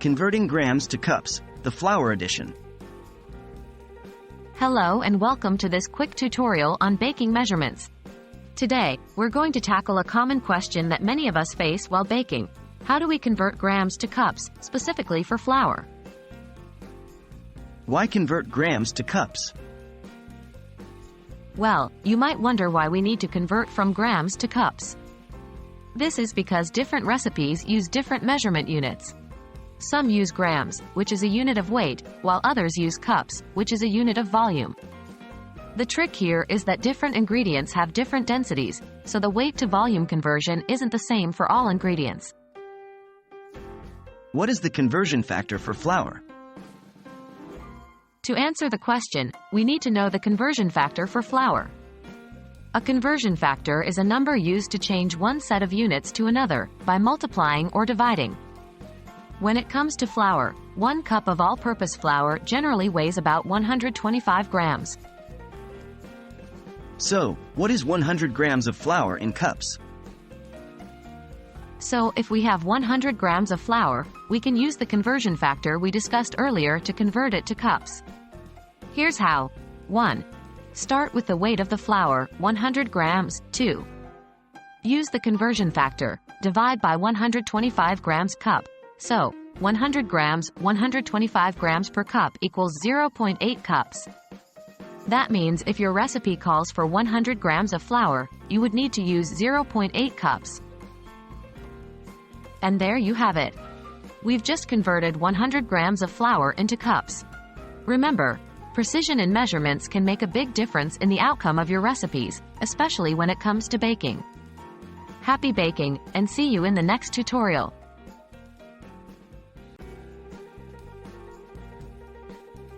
Converting grams to cups, the flour edition. Hello and welcome to this quick tutorial on baking measurements. Today, we're going to tackle a common question that many of us face while baking. How do we convert grams to cups, specifically for flour? Why convert grams to cups? Well, you might wonder why we need to convert from grams to cups. This is because different recipes use different measurement units. Some use grams, which is a unit of weight, while others use cups, which is a unit of volume. The trick here is that different ingredients have different densities, so the weight to volume conversion isn't the same for all ingredients. What is the conversion factor for flour? To answer the question, we need to know the conversion factor for flour. A conversion factor is a number used to change one set of units to another, by multiplying or dividing. When it comes to flour, 1 cup of all-purpose flour generally weighs about 125 grams. So, what is 100 grams of flour in cups? So, if we have 100 grams of flour, we can use the conversion factor we discussed earlier to convert it to cups. Here's how. 1. Start with the weight of the flour, 100 grams. 2. Use the conversion factor, divide by 125 grams cup. So, 100 grams, 125 grams per cup equals 0.8 cups. That means if your recipe calls for 100 grams of flour, you would need to use 0.8 cups. And there you have it. We've just converted 100 grams of flour into cups. Remember, precision in measurements can make a big difference in the outcome of your recipes, especially when it comes to baking. Happy baking, and see you in the next tutorial.